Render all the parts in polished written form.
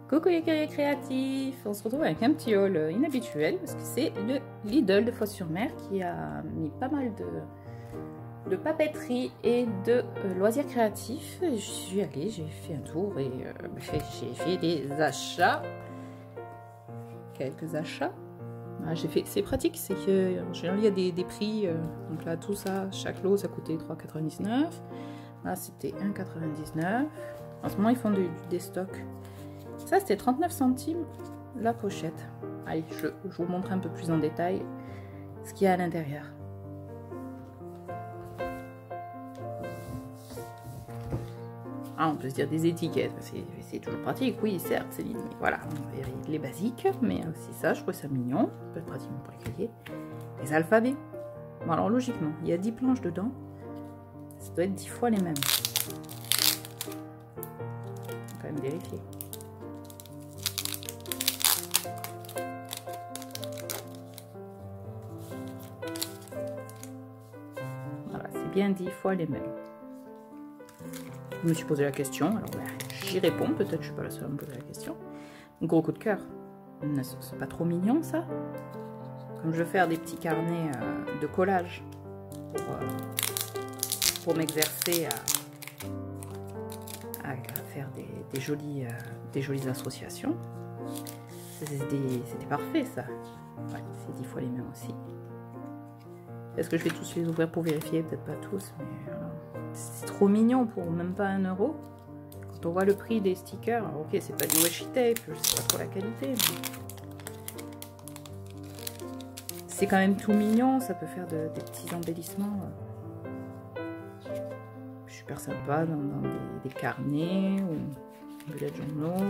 Coucou les guerriers créatifs, on se retrouve avec un petit haul inhabituel parce que c'est le Lidl de Fos-sur-Mer qui a mis pas mal de papeterie et de loisirs créatifs. Je suis allée, j'ai fait un tour et j'ai fait des achats, quelques achats. Ah, j'ai fait, c'est pratique, c'est que en général il y a des prix, donc là tout ça, chaque lot ça coûtait 3,99. Là c'était 1,99. En ce moment ils font des stocks. Ça c'était 39 centimes la pochette. Allez, je vous montre un peu plus en détail ce qu'il y a à l'intérieur. Ah, on peut se dire des étiquettes, c'est toujours pratique, oui certes Céline, mais voilà, les basiques, mais aussi ça, je trouve ça mignon, ça peut être pratique pour les cahiers. Les alphabets, bon alors logiquement, il y a 10 planches dedans, ça doit être 10 fois les mêmes. On va quand même vérifier. Voilà, c'est bien 10 fois les mêmes. Je me suis posé la question, alors j'y réponds, peut-être je suis pas la seule à me poser la question. Gros coup de cœur, c'est pas trop mignon ça? Comme je veux faire des petits carnets de collage pour m'exercer à faire des jolies associations. C'était parfait ça. Ouais, c'est 10 fois les mêmes aussi. Est-ce que je vais tous les ouvrir pour vérifier? Peut-être pas tous, mais c'est trop mignon pour même pas 1 €. Quand on voit le prix des stickers, alors ok, c'est pas du washi tape, je sais pas trop la qualité, mais c'est quand même tout mignon, ça peut faire des petits embellissements super sympa dans des carnets ou des journaux,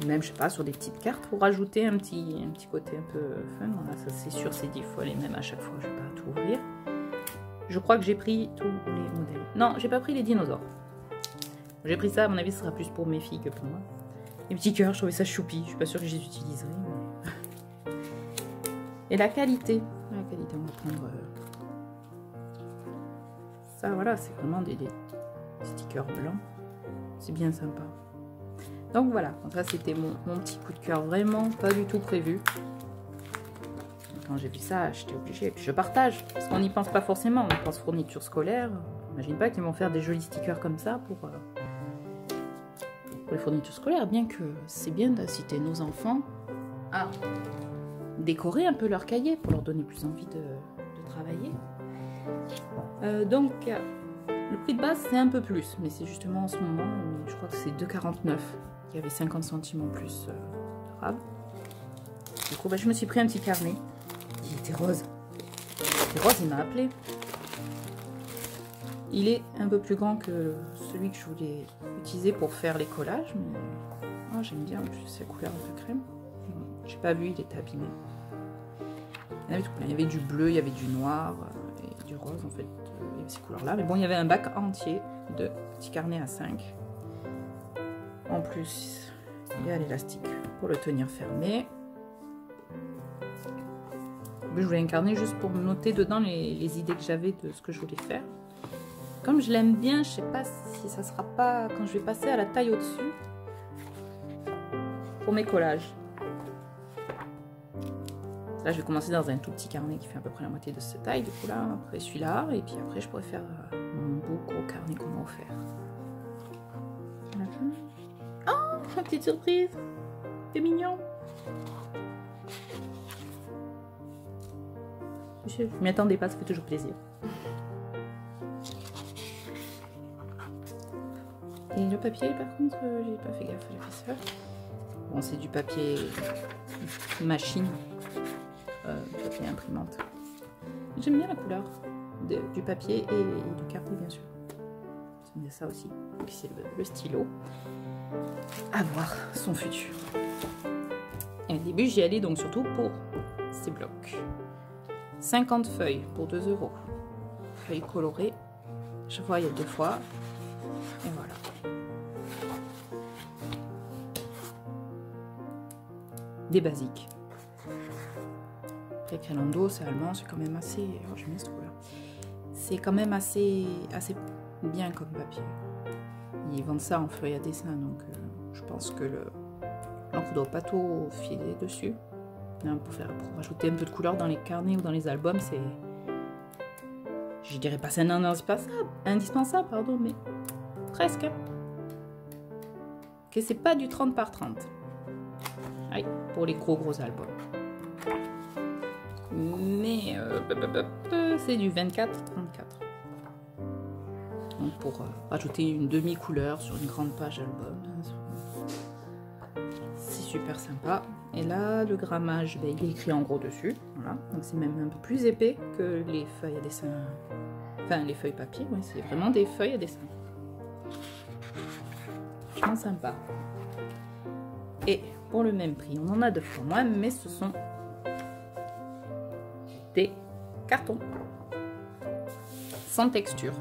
ou même je sais pas sur des petites cartes pour rajouter un petit côté un peu fun. Voilà, ça c'est sûr, c'est 10 fois les mêmes à chaque fois, je vais pas tout ouvrir. Je crois que j'ai pris tous les modèles. Non, j'ai pas pris les dinosaures. J'ai pris ça, à mon avis, ce sera plus pour mes filles que pour moi. Les petits cœurs, je trouvais ça choupi. Je suis pas sûre que je les utiliserai. Mais... Et la qualité. La qualité, on va prendre... Ça, voilà, c'est vraiment des stickers blancs. C'est bien sympa. Donc voilà, ça c'était mon petit coup de cœur. Vraiment pas du tout prévu. Quand j'ai vu ça, j'étais obligée. Et puis je partage, parce qu'on n'y pense pas forcément. On pense fourniture scolaire. J'imagine pas qu'ils vont faire des jolis stickers comme ça pour les fournitures scolaires. Bien que c'est bien d'inciter nos enfants à décorer un peu leur cahier pour leur donner plus envie de travailler. Donc, le prix de base c'est un peu plus, mais c'est justement en ce moment, je crois que c'est 2,49. Il y avait 50 centimes en plus de rab. Du coup, je me suis pris un petit carnet. Il était rose. Il était rose, il m'a appelé. Il est un peu plus grand que celui que je voulais utiliser pour faire les collages, mais oh, j'aime bien en plus sa couleur un peu crème. J'ai pas vu, il était abîmé. Il y avait du bleu, il y avait du noir et du rose en fait. Il y avait ces couleurs-là, mais bon, il y avait un bac entier de petits carnets à 5. En plus, il y a l'élastique pour le tenir fermé. Je voulais un carnet juste pour noter dedans les idées que j'avais de ce que je voulais faire. Comme je l'aime bien, je sais pas si ça sera pas quand je vais passer à la taille au-dessus pour mes collages. Là, je vais commencer dans un tout petit carnet qui fait à peu près la moitié de cette taille. Du coup là, après celui-là, et puis après je pourrais faire mon beau gros carnet qu'on m'a offert. Oh, une petite surprise! C'est mignon! Je m'y attendais pas, ça fait toujours plaisir. Et le papier, par contre, j'ai pas fait gaffe à l'épaisseur. Bon, c'est du papier machine, papier imprimante. J'aime bien la couleur du papier et du carnet, bien sûr. J'aime bien ça aussi. Et puis c'est le stylo. À voir son futur. Et au début, j'y allais donc surtout pour ces blocs. 50 feuilles pour 2 €. Feuilles colorées. Je vois, il y a 2 fois. Et voilà. Des basiques. Après, Crélando, c'est allemand, c'est quand même assez... Oh, j'aime bien ce couleur. C'est quand même assez bien comme papier. Ils vendent ça en feuille à dessin, donc je pense que l'encre doit pas tout filer dessus. Non, pour rajouter un peu de couleur dans les carnets ou dans les albums, c'est... Je dirais pas c'est un indispensable, pardon, mais presque. Ok, c'est pas du 30 par 30. Aïe, pour les gros albums. Mais c'est du 24-34. Donc pour rajouter une demi-couleur sur une grande page album, c'est super sympa. Et là, le grammage, il est écrit en gros dessus. Voilà. Donc c'est même un peu plus épais que les feuilles à dessin. Enfin, les feuilles papier, oui, c'est vraiment des feuilles à dessin. Franchement sympa. Et pour le même prix, on en a 2 fois moins, mais ce sont des cartons sans texture.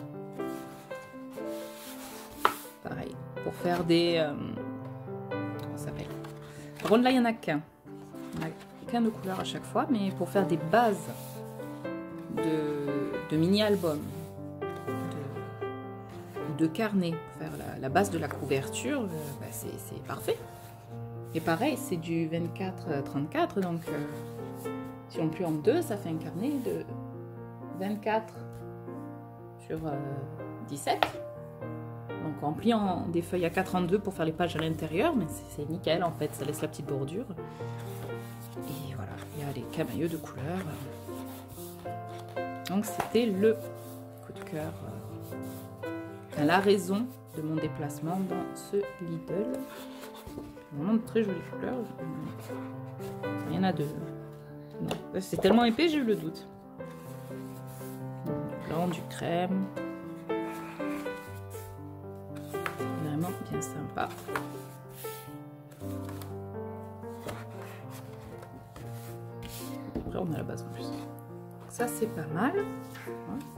Pareil, pour faire des... comment ça s'appelle? Par contre, là, il n'y en a qu'un. Il n'y en a qu'un de couleur à chaque fois, mais pour faire des bases de mini-albums, de carnet, pour faire la base de la couverture, bah, c'est parfait. Et pareil, c'est du 24-34, donc si on plie en 2, ça fait un carnet de 24 sur 17. Donc en pliant des feuilles à 4 en 2 pour faire les pages à l'intérieur, mais c'est nickel en fait, ça laisse la petite bordure. Et voilà, il y a les camaïeux de couleur. Donc c'était le coup de cœur, la raison de mon déplacement dans ce Lidl. Vraiment de très jolies couleurs. Il y en a 2. C'est tellement épais, j'ai eu le doute. Du blanc, du crème. Vraiment bien sympa. Après, on a la base en plus. Ça, c'est pas mal.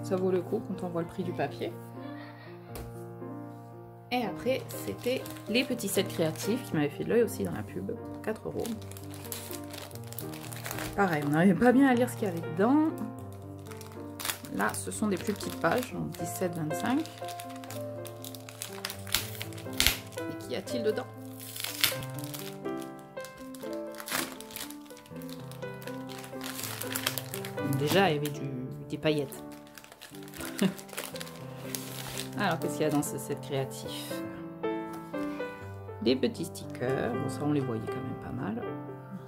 Ça vaut le coup quand on voit le prix du papier. Et après, c'était les petits sets créatifs qui m'avaient fait de l'œil aussi dans la pub. 4 €. Pareil, on n'arrivait pas bien à lire ce qu'il y avait dedans. Là, ce sont des plus petites pages, donc 17-25. Et qu'y a-t-il dedans? Déjà, il y avait des paillettes. Alors, qu'est-ce qu'il y a dans ce set créatif? Des petits stickers. Bon, ça, on les voyait quand même pas mal.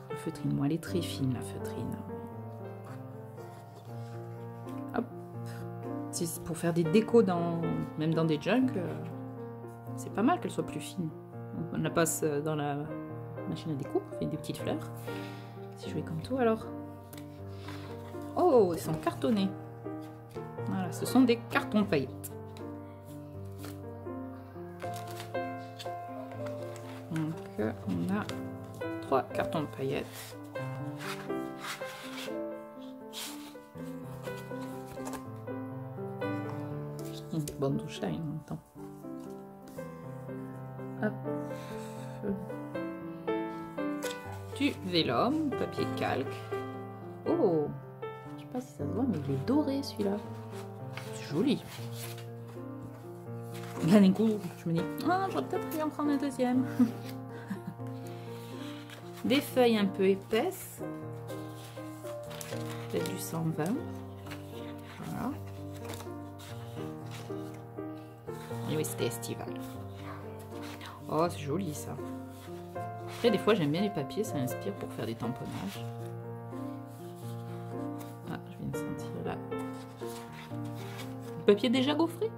La feutrine, moi, elle est très fine, la feutrine. Hop. C'est pour faire des décos, même dans des junks. C'est pas mal qu'elle soit plus fine. On la passe dans la machine à découpe, on fait des petites fleurs. C'est joli comme tout, alors. Oh, ils sont cartonnés. Voilà, ce sont des cartons paillettes. Donc, on a 3 cartons de paillettes. Une bonne douche en même temps. Hop. Du vélum, papier calque. Oh, je sais pas si ça se voit, mais il est doré celui-là. C'est joli. Là, d'un coup, je me dis, ah, j'aurais peut-être pu en prendre un deuxième. Des feuilles un peu épaisses. Peut-être du 120. Voilà. Et oui, c'était estival. Oh, c'est joli ça. Après, des fois, j'aime bien les papiers, ça inspire pour faire des tamponnages. Ah, je viens de sentir là. Le papier déjà gaufré.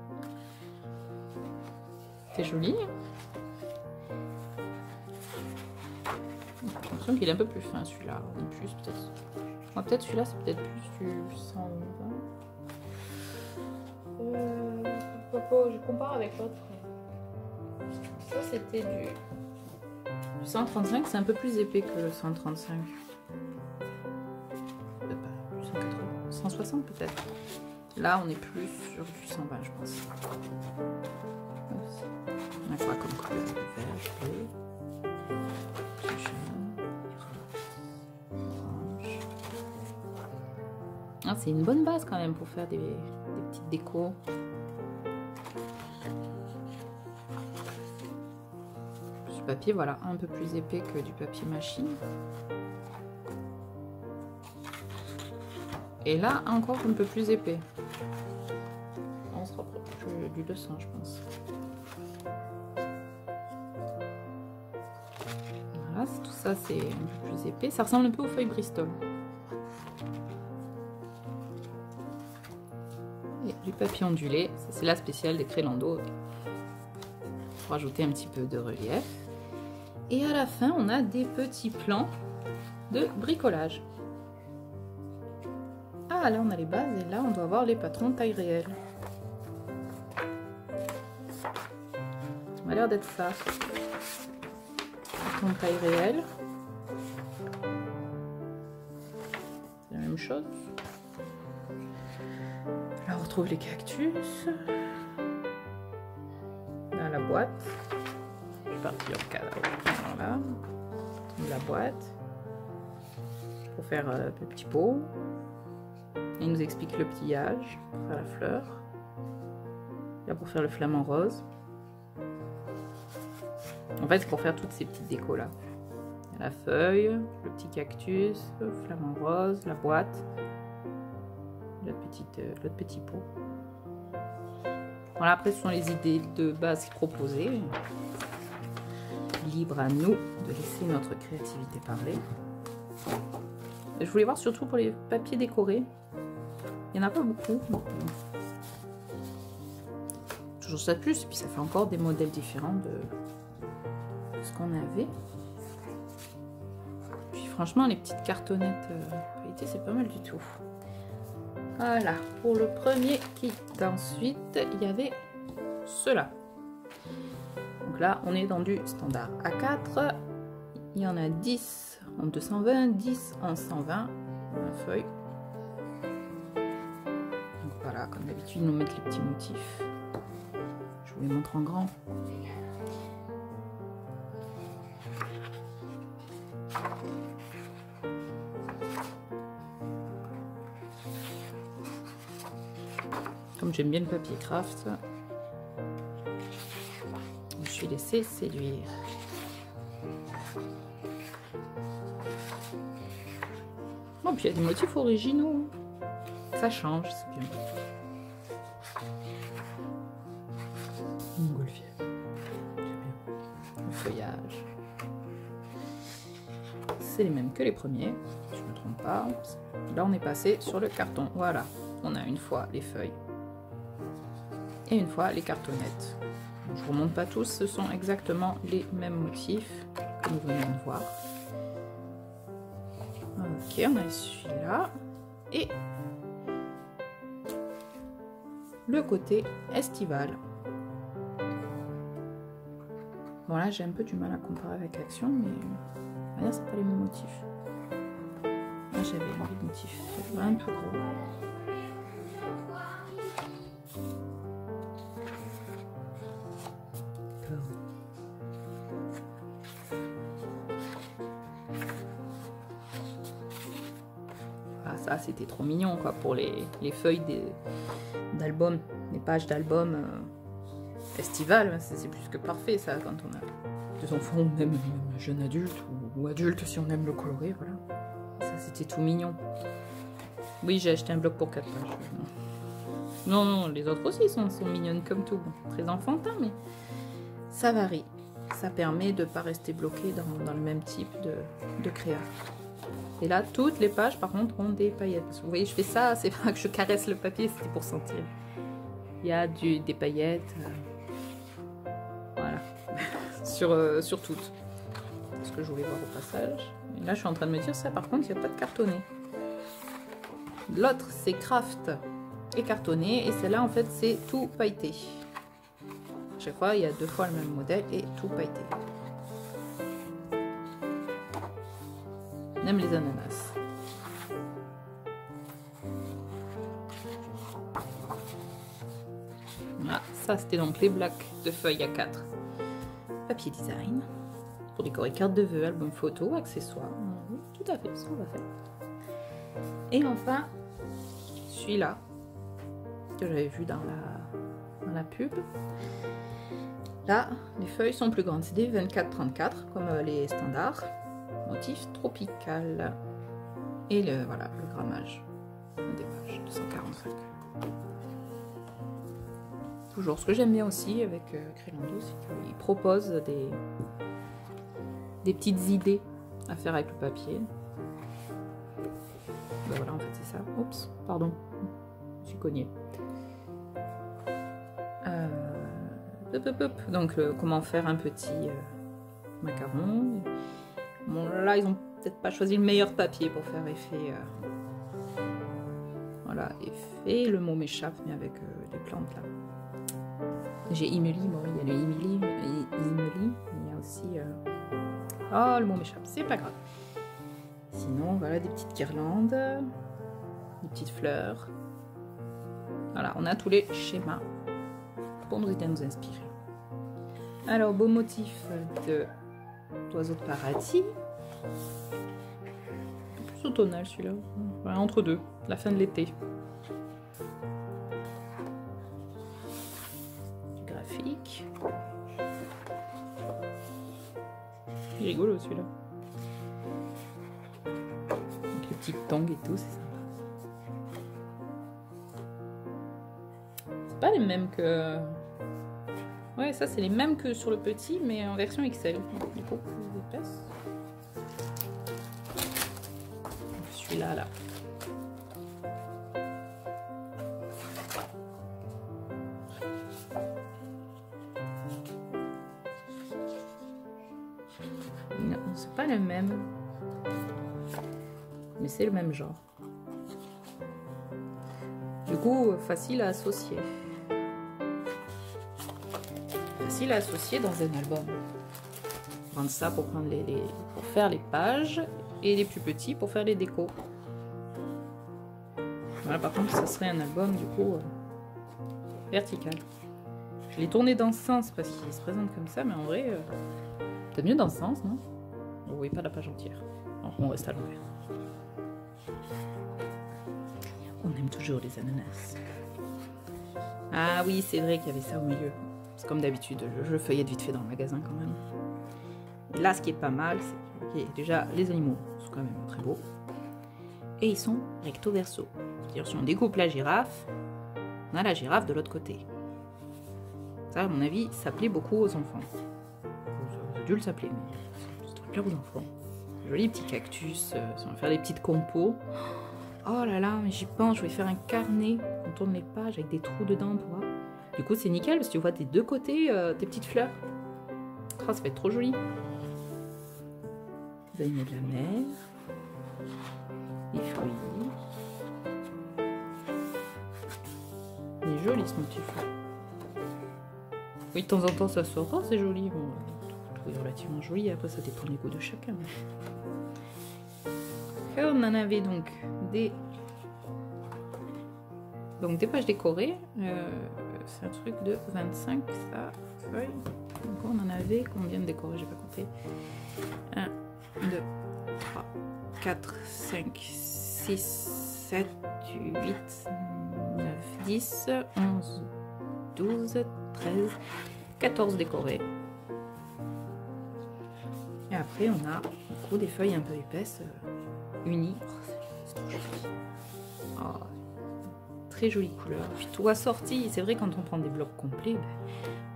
C'est joli. J'ai l'impression qu'il est un peu plus fin celui-là. En plus, peut-être. Ah, peut-être celui-là, c'est peut-être plus du 120. Je compare avec l'autre. Ça, c'était du 135, c'est un peu plus épais que le 135. Du 180, 160 peut-être. Là, on est plus sur du 120, je pense. On a quoi comme couleur? Vert, bleu, orange. Ah, c'est une bonne base quand même pour faire des petites décos. du papier, voilà, un peu plus épais que du papier machine. Et là, encore un peu plus épais. On se rapproche du 200, je pense. Voilà, tout ça, c'est un peu plus épais. Ça ressemble un peu aux feuilles Bristol. Et du papier ondulé, c'est la spéciale des Crélando. Pour rajouter un petit peu de relief. Et à la fin, on a des petits plans de bricolage. Ah, là, on a les bases et là, on doit avoir les patrons taille réelle. Ça m'a l'air d'être ça. Patron taille réelle. C'est la même chose. Là, on retrouve les cactus. Dans la boîte. Je vais partir au cas là. La boîte. Pour faire le petit pot. Il nous explique le pliage pour faire la fleur. Là pour faire le flamant rose. En fait, c'est pour faire toutes ces petites décos là. Il y a la feuille, le petit cactus, le flamant rose, la boîte, l'autre petit pot. Voilà, après ce sont les idées de base proposées. Libre à nous de laisser notre créativité parler. Et je voulais voir surtout pour les papiers décorés. Il n'y en a pas beaucoup. Toujours ça de plus, et puis ça fait encore des modèles différents de ce qu'on avait. Puis franchement, les petites cartonnettes feuilletées, c'est pas mal du tout. Voilà, pour le premier kit. Ensuite, il y avait ceux-là. Donc là, on est dans du standard A4. Il y en a 10 en 220, 10 en 120. La feuille. Voilà, comme d'habitude, ils nous mettent les petits motifs. Je vous les montre en grand. Comme j'aime bien le papier craft, je me suis laissée séduire. Bon, puis il y a des motifs originaux. Ça change, c'est bien. Montgolfière. Le feuillage. C'est les mêmes que les premiers, si je ne me trompe pas. Là, on est passé sur le carton. Voilà, on a une fois les feuilles et une fois les cartonnettes. Je ne vous remonte pas tous, ce sont exactement les mêmes motifs que nous venons de voir. Ok, on a celui-là. Et le côté estival. Bon là j'ai un peu du mal à comparer avec Action, mais c'est pas les mêmes motifs. Là j'avais les motifs un peu gros. Ah ça c'était trop mignon quoi pour les feuilles d'album, les pages d'album estival, c'est plus que parfait ça quand on a des enfants ou même jeunes adultes ou adultes si on aime le coloré, voilà. Ça c'était tout mignon. Oui j'ai acheté un bloc pour 4 pages. Non, les autres aussi sont mignonnes comme tout, très enfantin mais ça varie. Ça permet de ne pas rester bloqué dans le même type de créa. Et là, toutes les pages, par contre, ont des paillettes. Vous voyez, je fais ça, c'est pas que je caresse le papier, c'était pour sentir. Il y a des paillettes. Voilà. sur toutes. C'est ce que je voulais voir au passage. Et là, je suis en train de me dire, ça, par contre, il n'y a pas de cartonné. L'autre, c'est craft et cartonné. Et celle-là, en fait, c'est tout pailleté. À chaque fois, il y a 2 fois le même modèle et tout pailleté. Même les ananas. Voilà, ça c'était donc les blocs de feuilles A4. Papier design. Pour décorer carte de vœux, album photo, accessoires. Oui, tout à fait, ça on va faire. Et enfin, celui-là, que j'avais vu dans la pub. Là, les feuilles sont plus grandes. C'est des 24-34 comme les standards. Motif tropical. Et voilà, le grammage des pages, 245. Toujours, ce que j'aime bien aussi avec Crélando, c'est qu'il propose des petites idées à faire avec le papier. Ben voilà, en fait, c'est ça. Oups, pardon, je suis cognée. Donc, comment faire un petit macaron. Bon, là, ils ont peut-être pas choisi le meilleur papier pour faire effet. Voilà, effet. Le mot m'échappe, mais avec les plantes là. J'ai Imeli, bon, il y a le Imeli, il y a aussi. Oh, le mot m'échappe, c'est pas grave. Sinon, voilà, des petites guirlandes, des petites fleurs. Voilà, on a tous les schémas pour nous aider à nous inspirer. Alors, beau motif d'oiseau de paradis. Plus automnal celui-là. Voilà, entre deux, la fin de l'été. Du graphique. Il est rigolo celui-là. Avec les petites tongs et tout, c'est sympa. C'est pas les mêmes que... Ouais, ça c'est les mêmes que sur le petit, mais en version XL. Du coup, plus épaisse. Celui-là, là. Non, c'est pas le même. Mais c'est le même genre. Du coup, facile à associer. Facile à associer dans un album. Prendre ça pour prendre pour faire les pages et les plus petits pour faire les décos. Voilà, par contre, ça serait un album du coup vertical. Je l'ai tourné dans ce sens parce qu'il se présente comme ça, mais en vrai, peut-être mieux dans ce sens, non? Vous voyez pas la page entière. Alors, on reste à l'envers. On aime toujours les ananas. Ah oui, c'est vrai qu'il y avait ça au milieu. C'est comme d'habitude, je feuillette vite fait dans le magasin quand même. Et là, ce qui est pas mal, c'est que déjà, les animaux sont quand même très beaux. Et ils sont recto-verso. C'est-à-dire, si on découpe la girafe, on a la girafe de l'autre côté. Ça, à mon avis, ça plaît beaucoup aux enfants. Ça a dû le s'appeler, mais ça doit plaire aux enfants. Jolis petits cactus, on va faire des petites compos. Oh là là, mais j'y pense, je vais faire un carnet. On tourne les pages avec des trous dedans, tu vois. Du coup, c'est nickel parce que tu vois des deux côtés tes petites fleurs. Oh, ça va être trop joli. Les animaux de la mer. Les fruits. Il est joli ce motif. Oui, de temps en temps ça sort. Oh, c'est joli. Bon, tout est relativement joli. Après, ça dépend du goût de chacun. Et on en avait donc des pages décorées. C'est un truc de 25, ça, feuille. Donc on en avait combien de décorés? J'ai pas compté. 1, 2, 3, 4, 5, 6, 7, 8, 9, 10, 11, 12, 13, 14 décorés. Et après on a du coup des feuilles un peu épaisses, unies. C'est trop joli. Oh, très jolie couleur. Puis tout assorti. C'est vrai, quand on prend des blocs complets,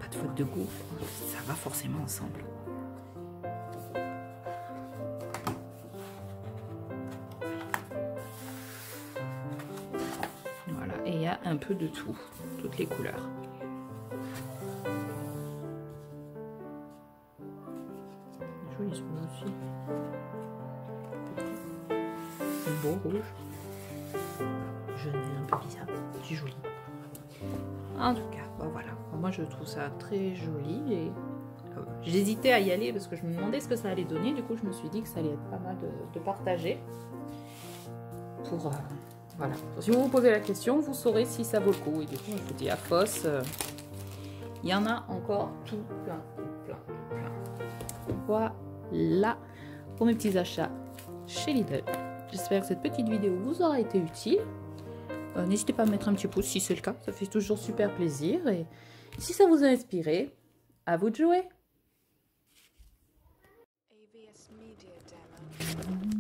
pas de faute de goût. Ça va forcément ensemble. Voilà. Et il y a un peu de tout. Toutes les couleurs. Joli ce aussi. Un beau rouge. Jaune un peu bizarre. C'est joli. En tout cas, bon, voilà. Moi, je trouve ça très joli. Et j'hésitais à y aller parce que je me demandais ce que ça allait donner. Du coup, je me suis dit que ça allait être pas mal de partager. Pour voilà. Si vous vous posez la question, vous saurez si ça vaut le coup. Et du coup, je vous dis à Foss, il y en a encore tout plein. Voilà pour mes petits achats chez Lidl. J'espère que cette petite vidéo vous aura été utile. N'hésitez pas à mettre un petit pouce si c'est le cas, ça fait toujours super plaisir. Et si ça vous a inspiré, À vous de jouer. AVS Media Demo.